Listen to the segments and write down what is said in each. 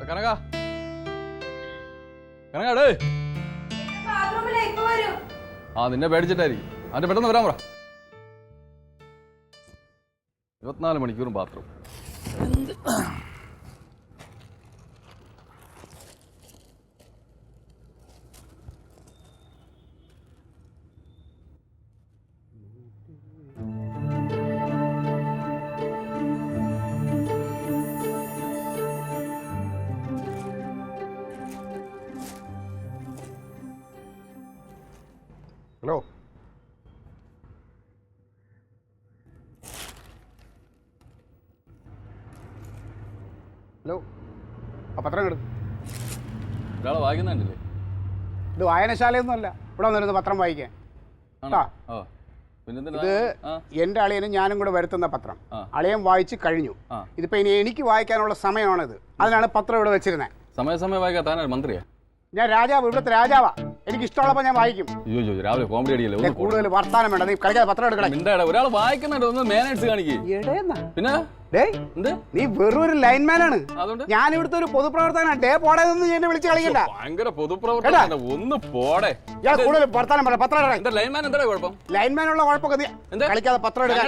കനക കനകാടേ ആ നിന്നെ പേടിച്ചിട്ടായിരിക്കും അതിന്റെ പെട്ടെന്ന് വരാൻ പറ 24 മണിക്കൂറും ബാത്റൂം ഹലോ ഹലോ ആ പത്രം എടു. ഒരാളെ വായിക്കുന്നുണ്ടല്ലേ? ഇത് വായനശാലയൊന്നുമല്ല, ഇവിടെ വന്നിരുന്ന് പത്രം വായിക്കാൻ. ഇത് എൻ്റെ അളിയനും ഞാനും കൂടെ വരുത്തുന്ന പത്രം. അളിയൻ വായിച്ച് കഴിഞ്ഞു. ഇതിപ്പോ ഇനി എനിക്ക് വായിക്കാനുള്ള സമയമാണിത്. അതിനാണ് പത്രം ഇവിടെ വെച്ചിരുന്നത്. സമയം വായിക്കാൻ താനാണ് മന്ത്രിയാ? ഞാൻ രാജാവ്, ഇവിടുത്തെ രാജാവാ. എനിക്ക് ഇഷ്ടമുള്ളപ്പോ ഞാൻ വായിക്കും. രാവിലെ കോമഡി അടിയല്ലേ, കൂടുതൽ വർത്താനം വേണ്ട. നീ കളിക്കാതെ പത്രം എടുക്കണം. ഒരാൾ വായിക്കുന്നുണ്ട്, ഒന്ന് മാനേഴ്സ് കാണിക്കേ. പിന്നെ നീ വെറും ഒരു ലൈൻമാനാണ്. ഞാൻ ഇവിടുത്തെ ഒരു പൊതുപ്രവർത്തകനാണ്. ഡേ പോടേ എന്നെ വിളിച്ച് കളിക്കണ്ട. ഭയങ്കര പൊതുപ്രവർത്തകൻ. ഒന്ന് പോടെ. ഞാൻ കൂടുതൽ വർത്താനം വേണ്ട. പത്രം ലൈൻമാൻ എന്താ കുഴപ്പം? ലൈൻമാനുള്ള കുഴപ്പമൊക്കെ നീ കളിക്കാതെ പത്രം എടുക്കാൻ.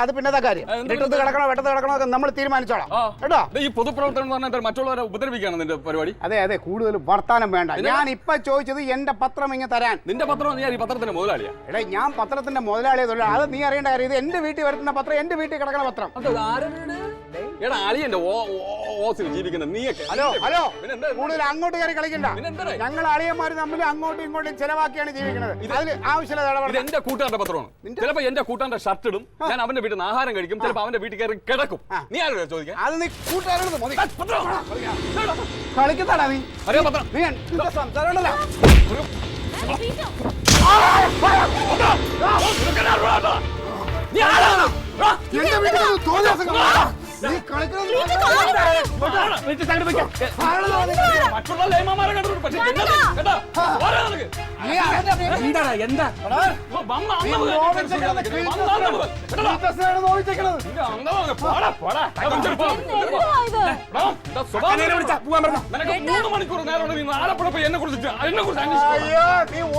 അത് പിന്നത്തെ കാര്യം. ഇരുട്ടത്ത് കിടക്കണോ വെട്ടത്ത് കിടക്കണോ നമ്മൾ തീരുമാനിച്ചോളാം കേട്ടോ. ഈ പൊതുപ്രവർത്തനം പറഞ്ഞാൽ മറ്റുള്ളവരെ ഉപദ്രവിക്കാണ് നിന്റെ പരിപാടി. അതെ കൂടുതൽ വർത്താനം വേണ്ട. ഞാൻ ഇപ്പൊ ചോദിച്ചത് എന്റെ പത്രം ഇങ്ങനെ തരാൻ. നിന്റെ പത്രം നീ ഈ പത്രത്തിന്റെ മുതലാളിയാ? എടാ ഞാൻ പത്രത്തിന്റെ മുതലാളിയതല്ല. അത് നീ അറിയേണ്ട കാര്യം. ഇത് എന്റെ വീട്ടിൽ വരുത്തുന്ന പത്രം, എന്റെ വീട്ടിൽ കിടക്കണ പത്രം. ഹലോ കൂടുതൽ അങ്ങോട്ട് കയറി കളിക്കണ്ട. ഞങ്ങൾ അളിയന്മാര് തമ്മിൽ അങ്ങോട്ടും ഇങ്ങോട്ടും ചെലവാക്കിയാണ് ജീവിക്കുന്നത്. അതിൽ ആവശ്യമില്ല. എന്റെ കൂട്ടുകാരന്റെ പത്രമാണ്. ചിലപ്പോ എന്റെ കൂട്ടുകാരന്റെ ഷർട്ട് ഇടും, ഞാൻ അവന്റെ വീട്ടിൽ നിന്ന് ആഹാരം കഴിക്കും, ചിലപ്പോ അവന്റെ വീട്ടിൽ കയറി കിടക്കും. നീ ആരോട് ചോദിക്കാൻ? അത് നീ കൂട്ടുകാരോട് കളിക്കുന്നതാടാ നീ. അറിയോ പത്രം? നീ സംസാരമുണ്ടല്ലോ.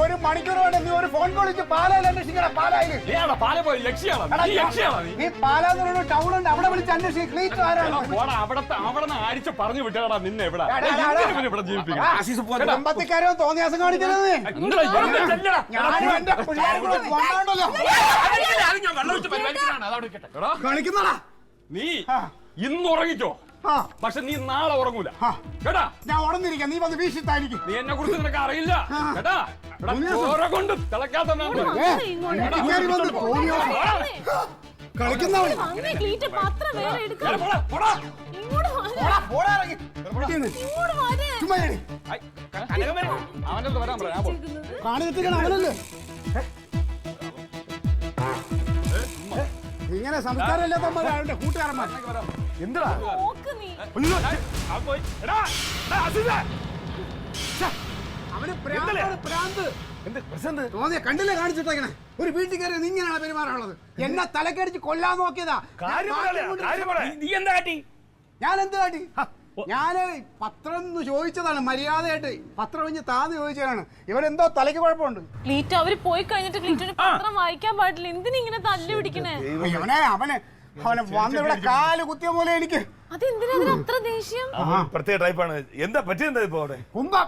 ഒരു മണിക്കൂർ വേണ്ട. നീ ഒരു ഫോൺ കോൾ വിളിച്ച് പാലായിൽ അന്വേഷിക്കണം. പാലാന്ന് ടൗൺ ഉണ്ട്, അവിടെ വിളിച്ച് അന്വേഷിക്കും. കുടുംബത്തിക്കാരോ തോന്നിയാസം കാണിക്കുന്നത്. കളിക്കുന്നടാ നീ ഇന്ന് ഉറങ്ങിക്കോ, പക്ഷെ നീ നാളെ ഉറങ്ങൂല കേട്ടാ. ഞാൻ ഉറന്നിരിക്കാം, നീ വന്ന് വീശിത്തായിരിക്കും. നീ എന്നെ കുറിച്ച് നിനക്ക് അറിയില്ല കേട്ടാ. കൊണ്ട് തിളക്കാത്ത ഇങ്ങനെ സംസ്കാരമില്ലാത്ത കൂട്ടുകാരന്മാർ എന്താ അവന് കണ്ടില്ലേ കാണിച്ചിട്ടേക്കണേ. ഒരു വീട്ടിൽ കയറി ഇങ്ങനെയാണ് പെരുമാറാനുള്ളത്. എന്നെ തലക്കടിച്ച് കൊല്ലാൻ നോക്കിയതാ. ഞാൻ എന്ത് കാട്ടി? ഞാന് പത്രം ചോദിച്ചതാണ് മര്യാദയായിട്ട്. പത്രം കഴിഞ്ഞ് താന്ന് ചോദിച്ചതാണ്. ഇവരെന്തോ തലയ്ക്ക് കുഴപ്പമുണ്ട്. അവര് പോയി കഴിഞ്ഞിട്ട് പത്രം വായിക്കാൻ പാടില്ല. എന്തിനിങ്ങനെ തല്ലി പിടിക്കണേ? അവനെ വന്നിവിടെ കാല് കുത്തിയ പോലെ എനിക്ക്. അത്ര ദേഷ്യം? പ്രത്യേക ടൈപ്പാണ്. എന്താ പറ്റിയെന്താ ഇപ്പൊ അവിടെ? കുന്തം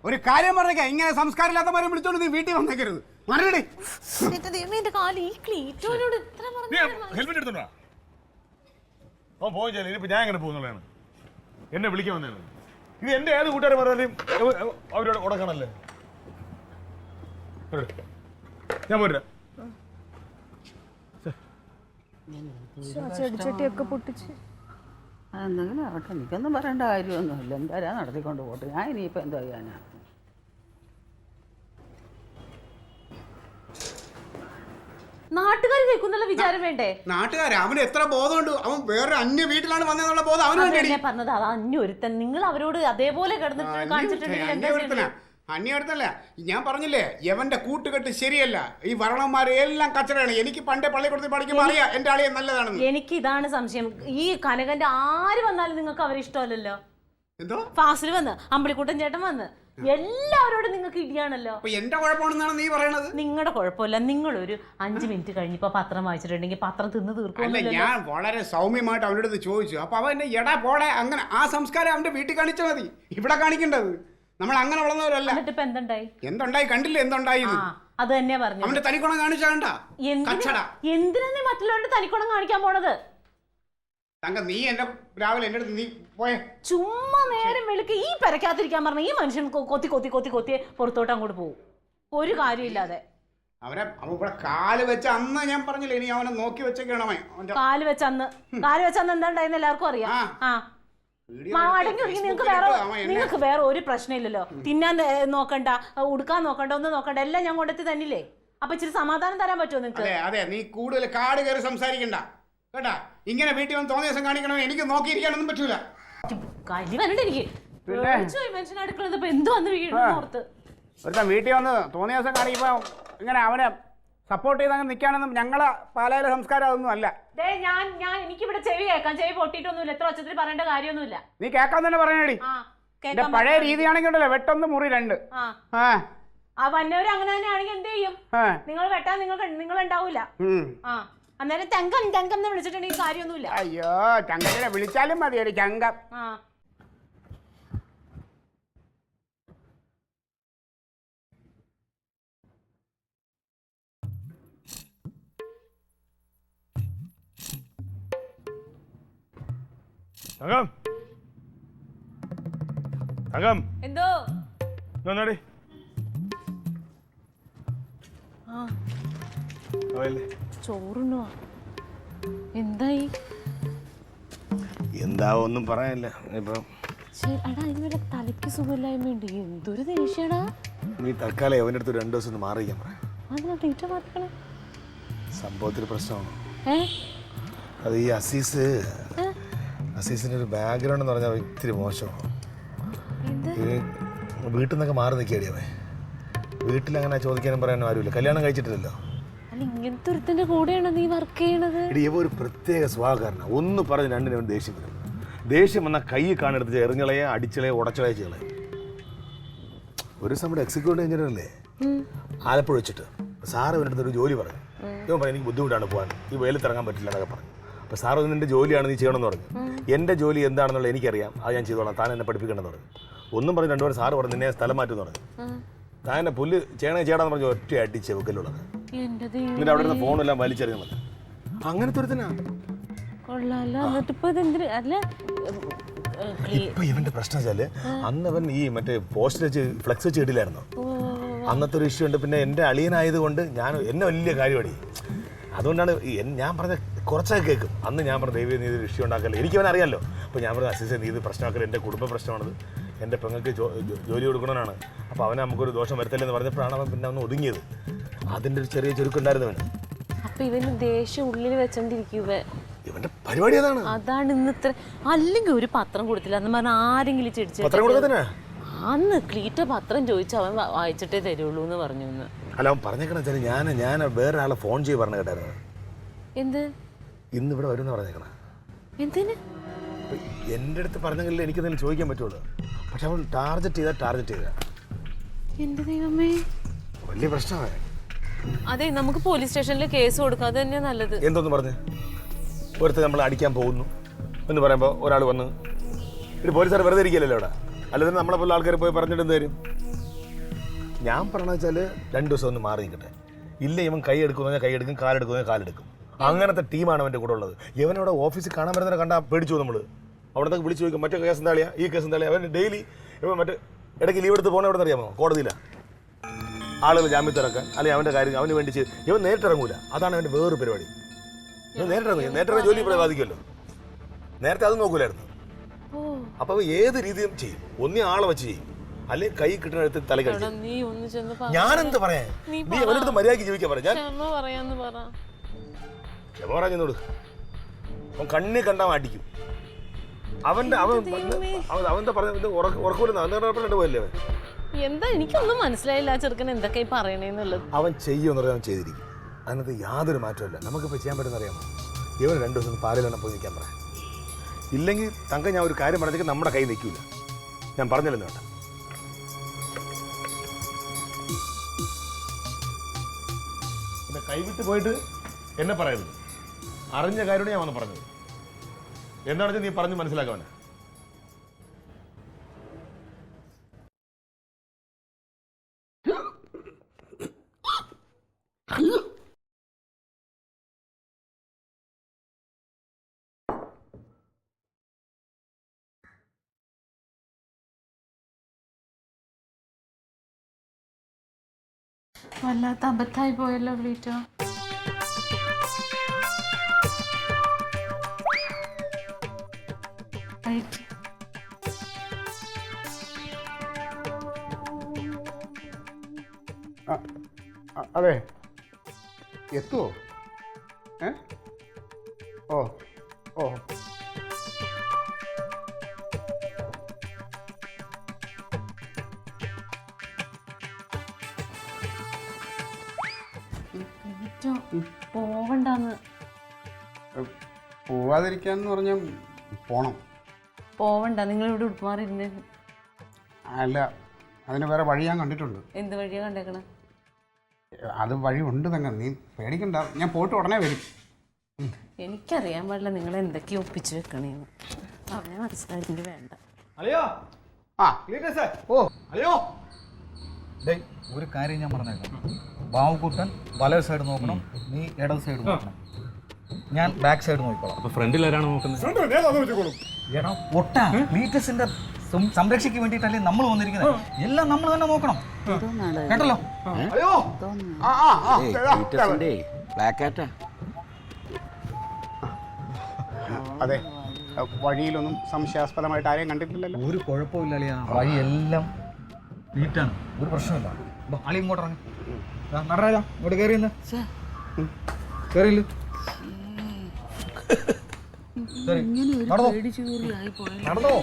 ഒരു കാര്യം പറഞ്ഞേക്കാം. ഇങ്ങനെ സംസ്കാരമില്ലാത്തവരെ വിളിച്ചോണ്ട് നീ വീട്ടിൽ വന്നേക്കരുത്. മറുപടി ഹെൽമെറ്റ് എടുത്തോണ്ടാ പോയി. ഇനിയിപ്പോ ഞാൻ എങ്ങനെ പോകുന്നുള്ളതാണ്. എന്നെ വിളിക്കാൻ വന്നതാണ്. ഇത് എന്റെ ഏത് കൂട്ടുകാരെ പറഞ്ഞാലും അവരോട് ഉടക്കണല്ലേ. ഞാൻ പോരാ. ചെടിച്ചട്ടിയൊക്കെ പൊട്ടിച്ച് എന്തെങ്കിലും ആവട്ടെ. എനിക്കൊന്നും പറയേണ്ട കാര്യമൊന്നുമില്ല. എന്തായാലും നടത്തിക്കൊണ്ട് പോട്ടെ. ഞാൻ ഇനിയിപ്പോൾ എന്തോ ചെയ്യാനാ? നാട്ടുകാർ കേൾക്കുന്നല്ല വിചാരം വേണ്ടേ? നാട്ടുകാരെ അവന് എത്ര ബോധമുണ്ട്. അവൻ വേറെ അന്യ വീട്ടിലാണ് വന്നതെന്നുള്ള ബോധം അവന് പറഞ്ഞത്. അത് അന്യൊരുത്തൻ. നിങ്ങൾ അവരോട് അതേപോലെ കിടന്നിട്ട് കാണിച്ചിട്ടുണ്ടെങ്കിൽ അന്യടുത്തല്ല, ഞാൻ പറഞ്ഞില്ലേ യവന്റെ കൂട്ടുകെട്ട് ശരിയല്ല. ഈ വരണന്മാരെ എല്ലാം കച്ചറയാണ്. എനിക്ക് പണ്ടേ പള്ളിക്കൂടത്തിൽ പഠിക്കുമ്പോൾ അറിയാം എന്റെ ആളിയെ നല്ലതാണെന്ന്. എനിക്ക് ഇതാണ് സംശയം. ഈ കനകന്റെ ആര് വന്നാലും നിങ്ങൾക്ക് അവരെ ഇഷ്ടമല്ലല്ലോ. എന്തോ ഫാസിൽ വന്ന്, അമ്പിളിക്കുട്ടൻ ചേട്ടൻ വന്ന്, എല്ലാവരോടും നിങ്ങൾക്ക് ഇടിയാണല്ലോ. അപ്പൊ എന്റെ കുഴപ്പമാണെന്നാണ് നീ പറയണത്? നിങ്ങളുടെ കുഴപ്പമില്ല. നിങ്ങളൊരു 5 മിനിറ്റ് കഴിഞ്ഞപ്പോ പത്രം വായിച്ചിട്ടുണ്ടെങ്കിൽ പത്രം തിന്ന് തീർക്കും. അല്ല, ഞാൻ വളരെ സൗമ്യമായിട്ട് അവൻ്റെ അടുത്ത് ചോദിച്ചു. അപ്പൊ അവൻ എന്നെ എടാ പോടെ, അങ്ങനെ ആ സംസ്കാരം അവന്റെ വീട്ടിൽ കാണിച്ചാൽ മതി, ഇവിടെ കാണിക്കേണ്ടത്. നമ്മൾ അങ്ങനെ വളർന്നവരല്ല. എന്നിട്ട് ഇപ്പൊ എന്തുണ്ടായി? എന്തുണ്ടായി കണ്ടില്ല? എന്തുണ്ടായി? അത് തന്നെ പറഞ്ഞു. അവന്റെ തനിക്കുണം കാണിച്ചാ കണ്ട? എന്തിനാ നീ മറ്റുള്ളവരുടെ തനിക്കുണം കാണിക്കാൻ പോണത്? തങ്ക, നീ എന്റെ രാവിലെ എന്റെ അടുത്ത് നീ പോയെ. ചുമ്മാ നേരം വെളുക്ക് ഈ പെരക്കാത്തിരിക്കാൻ പറഞ്ഞ ഈ മനുഷ്യൻ കൊത്തി കൊത്തി കൊത്തി കൊത്തി പുറത്തോട്ട് അങ്ങോട്ട് പോകും, ഒരു കാര്യമില്ലാതെ. അവൻ ഇവിടെ കാല് വെച്ച അന്ന് ഞാൻ പറഞ്ഞില്ലേ, ഇനി അവനെ നോക്കി വെച്ചേക്കണം. കാല് വെച്ച അന്ന് എന്താ ഉണ്ടായെന്ന് എല്ലാവർക്കും അറിയാം. നിങ്ങൾക്ക് വേറെ ഒരു പ്രശ്നമില്ലല്ലോ. തിന്നാൻ നോക്കണ്ട, ഉടുക്കാൻ നോക്കണ്ട, ഒന്നും നോക്കണ്ട, എല്ലാം ഞാൻ കൊണ്ടെത്തി തന്നില്ലേ. അപ്പൊ ഇച്ചിരി സമാധാനം തരാൻ പറ്റുമോ നിങ്ങൾക്ക്? അതെ, നീ കൂടുതൽ കാട് കയറി സംസാരിക്കണ്ട കേട്ടാ. ഇങ്ങനെ വീട്ടിൽ വന്ന് തോന്നിയ ദിവസം കാണിക്കണോ? എനിക്ക് നോക്കിയിരിക്കാനൊന്നും പറ്റൂല. കലി വരണ്ട എനിക്ക്. മനുഷ്യൻ അടുക്കളത് ഇപ്പൊ എന്തോ വന്ന് വീടിനോർത്ത് ഒരുത്തൻ വീട്ടിൽ വന്ന് തോന്നിയ ദിവസം കാണിക്കുമ്പോ ഇങ്ങനെ അവനെ സപ്പോർട്ട് ചെയ്ത് അങ്ങനെ നിൽക്കാനൊന്നും ഞങ്ങളെ പാലായിലെ സംസ്കാരം അതൊന്നും അല്ല. എനിക്കിവിടെ ചെവി കേൾക്കാം. ചെവി പൊട്ടിയിട്ടൊന്നുമില്ല. എത്ര ഒച്ചത്തിൽ പറയേണ്ട കാര്യമൊന്നുമില്ല. നീ കേൾക്കാൻ തന്നെ പറയണേടി. എന്റെ പഴയ രീതിയാണെങ്കിൽ ഉണ്ടല്ലോ, വെട്ടൊന്ന് മുറി 2. ആ വന്നവര് അങ്ങനെ തന്നെ ആണെങ്കിൽ എന്ത് ചെയ്യും? നിങ്ങൾ വെട്ടാൻ നിങ്ങൾ ഉണ്ടാവൂല. അന്നേരം തങ്കം തങ്കം എന്ന് വിളിച്ചിട്ടുണ്ടെങ്കിൽ കാര്യമൊന്നുമില്ല. അയ്യോ, ചങ്കനെ വിളിച്ചാലും മതി ഒരു ചങ്കം. എന്തോ ചോറുണ്ണോ? എന്തായി? എന്താവൊന്നും പറയാനില്ല. തലയ്ക്ക് സുഖമില്ലായ്മയുണ്ട്. എന്തൊരു ദേഷ്യടാ. നീ തൽക്കാലം അവൻ്റെ അടുത്ത് 2 ദിവസം ഒന്ന് മാറിക്കാൻ പറയാം. സംഭവത്തിൽ പ്രശ്നമാണ്. അത് ഈ അസീസിന്റെ ഒരു ബാക്ക്ഗ്രൗണ്ട് എന്ന് പറഞ്ഞാൽ ഇത്തിരി മോശമാണ്. വീട്ടിൽ നിന്നൊക്കെ മാറി നിൽക്കുകയടി അവൻ. വീട്ടിൽ അങ്ങനെ ചോദിക്കാനും പറയാനും ആരുമില്ല. കല്യാണം കഴിച്ചിട്ടില്ലല്ലോ. ഇങ്ങനത്തെ ഒരുത്തന്റെ കൂടെയാണോ നീ വർക്ക് ചെയ്യണത്? ഇവ ഒരു പ്രത്യേക സ്വഭാവക്കാരനാണ്. ഒന്ന് പറഞ്ഞ് രണ്ടിനും ദേഷ്യം വരും. ദേഷ്യം വന്നാൽ കൈ കാണെടുത്ത് എറിഞ്ഞളയെ അടിച്ചളയെ ഉടച്ചളയെ ചെയ്യളെ. ഒരു നമ്മുടെ എക്സിക്യൂട്ടീവ് എഞ്ചിനീയർ അല്ലേ, ആലപ്പുഴ വെച്ചിട്ട് സാറ് ഇവൻ്റെ അടുത്ത് ഒരു ജോലി പറഞ്ഞു. ഇവൻ പറഞ്ഞു എനിക്ക് ബുദ്ധിമുട്ടാണ് പോകാൻ, ഈ വെയിലത്തിറങ്ങാൻ പറ്റില്ല എന്നൊക്കെ പറഞ്ഞു. അപ്പോൾ സാറ് നിൻ്റെ ജോലിയാണ് നീ ചെയ്യണമെന്ന് പറഞ്ഞു. എൻ്റെ ജോലി എന്താണെന്നുള്ളത് എനിക്കറിയാം, അത് ഞാൻ ചെയ്തോളാം, താൻ എന്നെ പഠിപ്പിക്കണമെന്ന് പറഞ്ഞു. ഒന്നും പറഞ്ഞ് 2 പേരും സാറ് പറഞ്ഞു നിന്നെ സ്ഥലം മാറ്റുമെന്ന് പറഞ്ഞു. താൻ എന്നെ പുല്ല് ചേടാന്ന് പറഞ്ഞ് ഒറ്റ അടിച്ച് വെക്കലുള്ളത്. എന്നിട്ട് അവിടെ നിന്ന് ഫോണെല്ലാം വലിച്ചെറിയുന്നത്. അങ്ങനത്തെ ഒരുത്തനാ. ഇപ്പൊ ഇവന്റെ പ്രശ്നം വെച്ചാല് അന്ന് അവൻ ഈ മറ്റേ പോസ്റ്റ് വെച്ച് ഫ്ലെക്സ് വെച്ച് ഇടില്ലായിരുന്നോ? അന്നത്തെ ഒരു ഇഷ്യൂ ഉണ്ട്. പിന്നെ എൻ്റെ അളിയനായത് കൊണ്ട് എന്നെ വലിയ കാര്യമാണ്. അതുകൊണ്ടാണ് ഞാൻ പറഞ്ഞ കുറച്ചൊക്കെ കേൾക്കും. അന്ന് ഞാൻ പറഞ്ഞ ദൈവം നീ ഇത് ഇഷ്യൂ ഉണ്ടാക്കല്ലേ, എനിക്കവൻ അറിയാമല്ലോ. അപ്പോൾ ഞാൻ പറഞ്ഞ അസീസ നീ ഇത് പ്രശ്നമാക്കല്, എൻ്റെ കുടുംബ പ്രശ്നമാണത്, എൻ്റെ പെങ്ങൾക്ക് ജോലി കൊടുക്കണമെന്നാണ്. അപ്പോൾ അവനെ നമുക്കൊരു ദോഷം വരുത്തല്ലെന്ന് പറഞ്ഞപ്പോഴാണ് അവൻ പിന്നെ ഒന്ന് ഒതുങ്ങിയത്. അതിൻ്റെ ഒരു ചെറിയ ചുരുക്കുണ്ടായിരുന്നവൻ. അപ്പൊ ഇവന് ദേഷ്യം ഉള്ളിൽ വെച്ചോണ്ടിരിക്കുക. ഇവന്റെ പരിപാടി അതാണ് ഇന്നത്തെ. അല്ലെങ്കിൽ ഒരു പത്രം കൊടുത്തില്ല എന്ന് പറഞ്ഞാൽ ആരെങ്കിലും ചിരിച്ചു. അന്ന് ക്ലീറ്റ പത്രം ചോദിച്ചു, അവൻ വായിച്ചിട്ടേ തരുള്ളൂ എന്ന് പറഞ്ഞു. അല്ല, അവൻ പറഞ്ഞേക്കണ ഞാൻ വേറൊരാളെ ഫോൺ ചെയ്ത് പറഞ്ഞു കേട്ടായിരുന്നു. എന്ത്? ഇന്ന് ഇവിടെ വരും പറഞ്ഞേക്കണ. എന്തിന്? എൻ്റെ അടുത്ത് പറഞ്ഞെങ്കിൽ എനിക്കെന്തെങ്കിലും ചോദിക്കാൻ പറ്റുള്ളൂ. പക്ഷെ അവൻ ടാർഗറ്റ് ചെയ്ത എന്റെ ദൈവമേ, വലിയ പ്രശ്നമാണ്. അതെ, നമുക്ക് പോലീസ് സ്റ്റേഷനിൽ കേസ് കൊടുക്കാം. അത് തന്നെയാ നല്ലത്. എന്തോന്ന് പറഞ്ഞ് ഒരുത്തർ നമ്മൾ അടിക്കാൻ പോകുന്നു എന്ന് പറയുമ്പോൾ ഒരാൾ വന്ന് ഒരു പോലീസുകാർ വെറുതെ ഇരിക്കില്ലല്ലോ അവിടെ. അല്ലാതെ നമ്മളെ പോലെ ആൾക്കാർ പോയി പറഞ്ഞിട്ട് എന്ത് തരും? ഞാൻ പറഞ്ഞതെന്ന് വെച്ചാൽ 2 ദിവസം ഒന്ന് മാറി നിൽക്കട്ടെ. ഇല്ല ഇവൻ കൈ എടുക്കുന്ന കൈ എടുക്കും, കാലെടുക്കുന്ന കാലെടുക്കും. അങ്ങനത്തെ ടീമാണ് അവൻ്റെ കൂടെ ഉള്ളത്. ഇവനവിടെ ഓഫീസിൽ കാണാൻ വരുന്നവരെ കണ്ടാൽ പേടിച്ചു. നമ്മൾ അവിടെ നിന്ന് വിളിച്ച് ചോദിക്കും മറ്റേ കേസ് എന്താളിയാ, ഈ കേസ് എന്താളിയാ. അവൻ ഡെയിലി ഇവൻ മറ്റേ ഇടയ്ക്ക് ലീവ് എടുത്ത് പോകണം. എവിടെ നിന്ന് അറിയാമോ? കോടതിയിലാണ്. ആളുകൾ ജാമ്യത്തിറക്കാൻ അല്ലെങ്കിൽ അവൻ്റെ കാര്യം അവന് വേണ്ടി ചെയ്ത് ഇവൻ നേരിട്ടിറങ്ങൂല. അതാണ് അവൻ്റെ വേറൊരു പരിപാടി. ഇവൻ നേരിട്ടിറങ്ങി ജോലി ഇവിടെ ബാധിക്കുമല്ലോ. നേരത്തെ അത് നോക്കൂലായിരുന്നു. അപ്പോൾ ഏത് രീതിയും ചെയ്യും. ഒന്നി ആളെ വെച്ച് ചെയ്യും, അല്ലെങ്കിൽ കൈ കിട്ടുന്നിടത്ത് തലക്കടിച്ചു. ഞാനെന്ത് പറയാൻ? നീ അവനടുത്ത് മര്യാദയ്ക്ക് ജീവിക്കാൻ പറയാം. ക്ഷമ പറയാൻ ചെന്നോട്. അവൻ കണ്ണി കണ്ടാൽ അടിക്കും. അവൻ്റെ പറഞ്ഞ ഉറക്കൂലെന്ന് അവൻ്റെ പോയല്ലേ അവൻ. എന്താ എനിക്കൊന്നും മനസ്സിലായില്ല ആ ചെറുക്കൻ എന്തൊക്കെയായി പറയണേന്നുള്ളത്. അവൻ ചെയ്യുമെന്ന് പറഞ്ഞാൽ അവൻ ചെയ്തിരിക്കും. അതിനകത്ത് യാതൊരു മാറ്റമില്ല. നമുക്കിപ്പോൾ ചെയ്യാൻ പറ്റുന്ന അറിയാമോ? ഇവൻ 2 ദിവസം പാലിലെണ്ണം പോയി നിൽക്കാൻ പറയാം. ഇല്ലെങ്കിൽ തങ്ക ഞാൻ ഒരു കാര്യം പറഞ്ഞെങ്കിൽ നമ്മുടെ കൈ നിൽക്കില്ല. ഞാൻ പറഞ്ഞില്ലെന്ന് വേണ്ട. പിന്നെ കൈവിട്ട് പോയിട്ട് എന്നെ പറയരുത്. അറിഞ്ഞ കാര്യമാണ് ഞാൻ വന്ന് പറഞ്ഞത്. എന്താണെന്ന് നീ പറഞ്ഞ് മനസ്സിലാക്കാവനെ. വല്ലാത്ത അബദ്ധമായി പോയല്ലോ ക്ലീറ്റോ. അതെ, എത്തുവോ? ഓ ഓ പോവണ്ടെന്ന്. പോവാതിരിക്കാന്ന് പറഞ്ഞാൽ പോണം. പോവണ്ട, നിങ്ങൾ ഇവിടെ ഉടുമാറിയിരുന്നേ. അല്ല, അതിന് വേറെ വഴി ഞാൻ കണ്ടിട്ടുണ്ട്. എന്ത് വഴിയാ കണ്ടേക്കണേ? അത് വഴി ഉണ്ട് തന്നെ, നീ പേടിക്കണ്ട. ഞാൻ പോയിട്ട് ഉടനെ വരും. എനിക്കറിയാൻ പാടില്ല നിങ്ങൾ എന്തൊക്കെയാ ഒപ്പിച്ചു വെക്കണേന്ന്. അവനെ മനസ്സിലായി വേണ്ട. ഒരു കാര്യം ഞാൻ പറഞ്ഞേക്കാം. ബാവുക്കുട്ടൻ വലത് സൈഡ് നോക്കണം, നീ ഇടത് സൈഡ് നോക്കണം, ഞാൻ ബാക്ക് സൈഡ് നോക്കിക്കോളാം. ഫ്രണ്ടിൽ ആരാണ് നോക്കുന്നത്? എടാ പൊട്ട, ക്ലീറ്റസിന്റെ സംരക്ഷയ്ക്ക് വേണ്ടിയിട്ടല്ലേ നമ്മൾ വന്നിരിക്കുന്നത്. എല്ലാം നമ്മൾ തന്നെ നോക്കണം, കേട്ടല്ലോ? അതെ, വഴിയിലൊന്നും സംശയാസ്പദമായിട്ട് ആരെയും കണ്ടിട്ടില്ലല്ലോ. ഒരു കുഴപ്പമില്ല അളിയാ, വഴിയെല്ലാം നീറ്റാണ്, ഒരു പ്രശ്നമില്ല. അളി ഇങ്ങോട്ട് ഇറങ്ങി നടരാജാ, ഇങ്ങോട്ട് കയറിയെന്ന് കയറിയില്ല. നടന്നോ?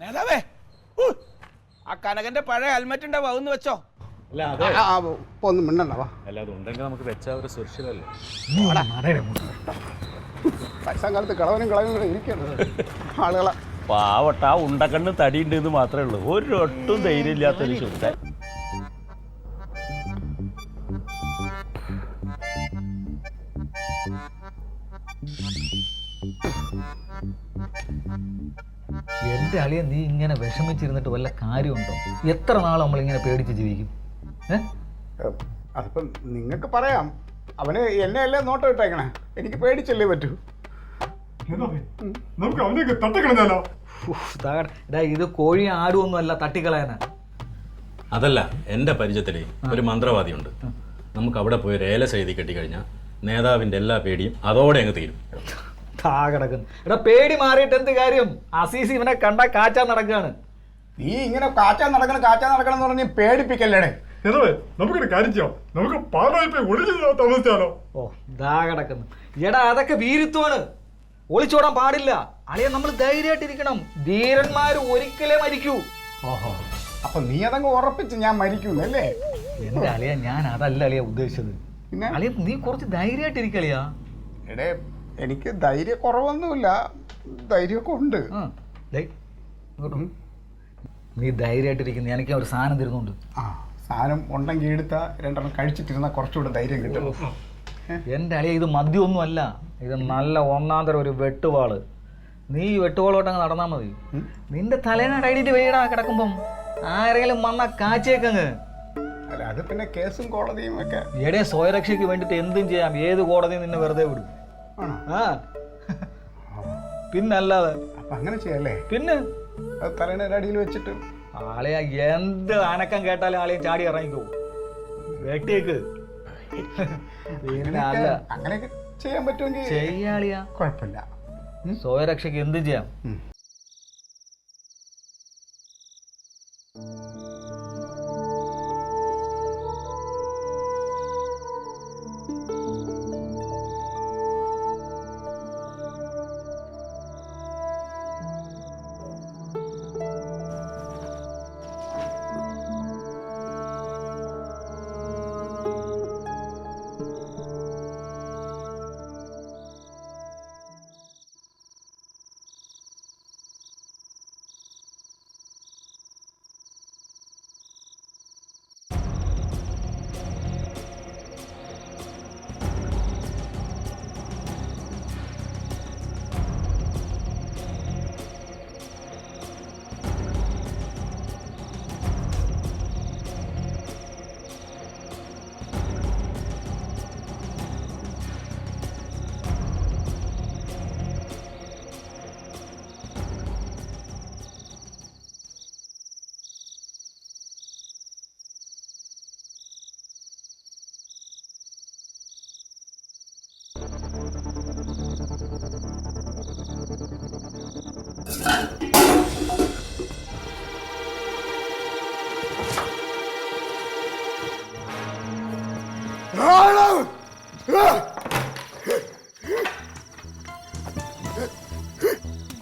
നേതാവേ, ആ കനകന്റെ പഴയ ഹെൽമെറ്റ് ഉണ്ടാവും, അതൊന്ന് വെച്ചോ. ഒന്നും മിണ്ടണ്ട. അല്ലാതെ ഉണ്ടെങ്കിൽ നമുക്ക് വെച്ചാൽ ഒരു സുരക്ഷിതല്ലേ. വയസ്സാകാലത്ത് കളവനും ഇരിക്കുന്നത് ആളുകളെ. പാവട്ട ആ ഉണ്ടക്കണ്ണ് തടിയുണ്ട് എന്ന് മാത്രമേ ഉള്ളൂ, ഒരൊട്ടും ധൈര്യം ഇല്ലാത്തൊരു ശുദ്ധ. എന്റെ അളിയ, നീ ഇങ്ങനെ വിഷമിച്ചിരുന്നിട്ട് വല്ല കാര്യമുണ്ടോ? എത്ര നാൾ നമ്മളിങ്ങനെ പേടിച്ച് ജീവിക്കും? അതിപ്പം നിങ്ങൾക്ക് പറയാം. അവന് എന്നെ അല്ലേ നോട്ടം ഇട്ടേക്കണേ, എനിക്ക് പേടിച്ചല്ലേ പറ്റൂ. നമുക്ക് അവനേക്ക് തട്ടിക്കളഞ്ഞാലോ? ഇത് കോഴി ആടുമൊന്നും അല്ല തട്ടിക്കളയാനാ. അതല്ല, എൻ്റെ പരിചയത്തിലേ ഒരു മന്ത്രവാദിയുണ്ട്. നമുക്ക് അവിടെ പോയി രേല എഴുതി കെട്ടിക്കഴിഞ്ഞാൽ നേതാവിൻ്റെ എല്ലാ പേടിയും അതോടെ അങ്ങ് തീരും. കിടക്കുന്നു പേടി മാറിയിട്ട് എന്ത് കാര്യം? അസീസ് ഇവനെ കണ്ടാ കാച്ചാൻ നടക്കുകയാണ്. നീ ഇങ്ങനെ കാച്ചാൻ നടക്കണം എന്ന് പറഞ്ഞ് പേടിപ്പിക്കല്ലേടെ. നമുക്കൊരു കാര്യം ചെയ്യാം, നമുക്ക് പാലായി പോയി ഒളിച്ചു താമസിച്ചാലോ? ഓ ദാ കിടക്കുന്നു. എടാ അതൊക്കെ വീരത്വമാണ്, ഒളിച്ചോടാൻ പാടില്ല. അളിയ നമ്മൾ ധൈര്യമായിട്ടിരിക്കണം. ധീരന്മാര് ഒരിക്കലേ മരിക്കൂ. ഓഹോ, അപ്പൊ നീ അതങ്ങ് ഉറപ്പിച്ച് ഞാൻ മരിക്കുന്നല്ലേ? എന്റെ അളിയ, ഞാൻ അതല്ല അളിയ ഉദ്ദേശിച്ചത്. പിന്നെ അളിയ, നീ കുറച്ച് ധൈര്യമായിട്ടിരിക്കളിയാ. എടേ, എനിക്ക് ധൈര്യക്കുറവൊന്നുമില്ല, ധൈര്യമൊക്കെ ഉണ്ട്. നീ ധൈര്യമായിട്ടിരിക്കുന്നു. എനിക്ക് ഒരു സാധനം തരുന്നുണ്ട്. സാധനം ഉണ്ടെങ്കിൽ എടുത്ത 2 എണ്ണം കഴിച്ചിട്ടിരുന്നാൽ കുറച്ചുകൂടെ ധൈര്യം കിട്ടും. എൻ്റെ അളിയ, ഇത് മദ്യമൊന്നും അല്ല, ഇത് നല്ല ഒന്നാന്തരം ഒരു വെട്ടുവാള്. നീ വെട്ടുവാളോട്ടങ്ങ് നടന്നാൽ മതി. നിന്റെ തലേനടയിലിട്ട് വെയിടാ കിടക്കുമ്പം ആരെങ്കിലും വന്ന കാച്ചേക്കങ്ങ്. അല്ല, അത് പിന്നെ കേസും കോടതിയും ഒക്കെ. എടേ, സ്വയരക്ഷയ്ക്ക് വേണ്ടിയിട്ട് എന്തും ചെയ്യാം. ഏത് കോടതിയും നിന്നെ വെറുതെ വിടും. ആ പിന്നല്ലാതെ. അപ്പൊ അങ്ങനെ ചെയ്യല്ലേ? പിന്നെ തലേനടിയിൽ വെച്ചിട്ട് ആളെയാ എന്ത് അനക്കം കേട്ടാലും ആളെയും ചാടി ഇറങ്ങിക്കോ. വെട്ടിയേക്ക്. പിന്നെ അല്ല, അങ്ങനെയൊക്കെ ചെയ്യാൻ പറ്റുമെങ്കിൽ ചെയ്യാളിയാ, കുഴപ്പമില്ല. സ്വയരക്ഷയ്ക്ക് എന്തും ചെയ്യാം.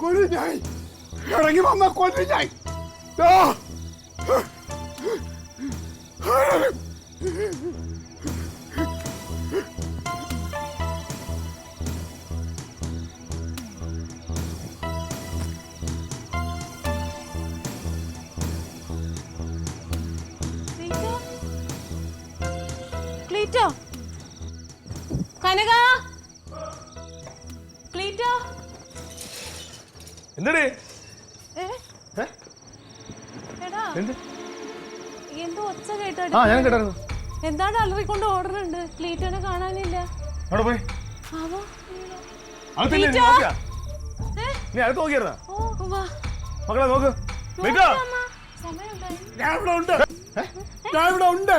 കൊല്ലുഞ്ഞായി ഇറങ്ങി വന്ന കൊല്ലുഞ്ഞായി ക്ലീറ്റോ കനക ക്ലീറ്റോ എന്തേ എടാ എന്തോ ഒച്ച കേട്ടോ ഞാൻ കേട്ടായിരുന്നു. എന്താണ് അലറിക്കൊണ്ട് ഓടുന്നുണ്ട് ക്ലീറ്റോനെ കാണാനില്ല അവിടെ പോയി ആവോ അകത്തില്ലേ നീ നോക്കിയാ? നീ അടുത്ത് നോക്കിയായിരുന്നാ? ഓ വാ മക്കളെ നോക്ക് സമയമുണ്ടായി ഞാൻ ഇവിടെ ഉണ്ട് ഞാൻ ഇവിടെ ഉണ്ട്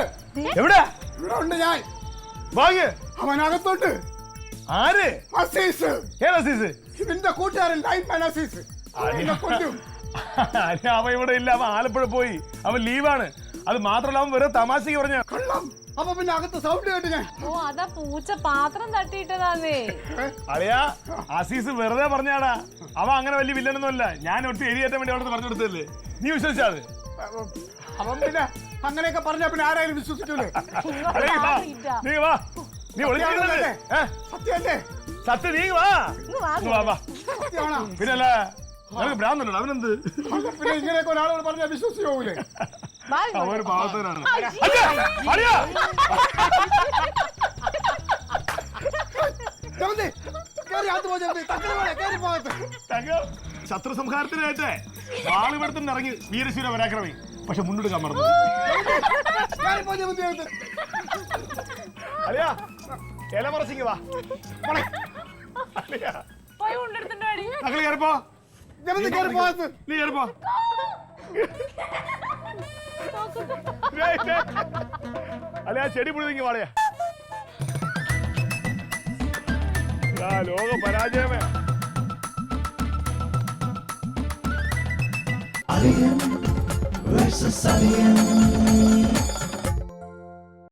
എവിടെ ഇവിടെ ഉണ്ട് ഞാൻ ഭാഗ്യ അവനകത്തോട്ട് ആര് അസീസ് ഏതീസ് ഇതിന്റെ കൂട്ടുകാരൻ ലൈൻമാൻ അസീസ് അവനെ കൊല്ലും അവൻ ഇവിടെ ഇല്ല. അവൻ ആലപ്പുഴ പോയി. അവൻ ലീവാണ്. അത് മാത്രമല്ല അവൻ വെറുതെ തമാശക്ക് പറഞ്ഞ കൊള്ളം. അപ്പൊ പിന്നെ അകത്ത് സൗണ്ട് കേട്ട് ഞാൻ ഓ അതാ പൂച്ച പാത്രം തട്ടിയിട്ടതാന്നേ അളിയാ അസീസ് വെറുതെ പറഞ്ഞാടാ. അവൻ അങ്ങനെ വലിയ വില്ലനൊന്നും അല്ല. ഞാൻ ഒട്ടും എഴുതിയേറ്റാൻ വേണ്ടി അവിടെ പറഞ്ഞു കൊടുത്തല്ലേ. നീ വിശ്വസിച്ചാ അത്? അവൻ പിന്നെ അങ്ങനെയൊക്കെ പറഞ്ഞാ പിന്നെ ആരായാലും വിശ്വസിക്കൂലേ? നീ വാ. നീ ഒളിച്ചല്ലേ? സത്യമല്ലേ? സത്യം നീ വാ. സത്യമാണോ? പിന്നല്ല അവന് ഭ്രാന്തല്ലോ. അവനെന്ത് പിന്നെ ഇങ്ങനെയൊക്കെ ഒരാളോട് പറഞ്ഞാൽ വിശ്വസിച്ച് പോകൂലേ? അവര് പാവത്തവരാണ്. ശത്രു സംഹാരത്തിനായിട്ട് വാളുപെടുത്തുന്ന ഇറങ്ങി വീരശൂര പരാക്രമി. പക്ഷെ മുന്നോട്ട് മറന്നു. അളിയാ ഇല മറച്ചിങ്ങ വാ. മക്കള് കയറിപ്പോ. നീ കയറിപ്പോ. അല്ലെ ആ ചെടി പുളിതിങ്ങി വാടയാ. ലോക പരാജയമേ. Alien versus Alien.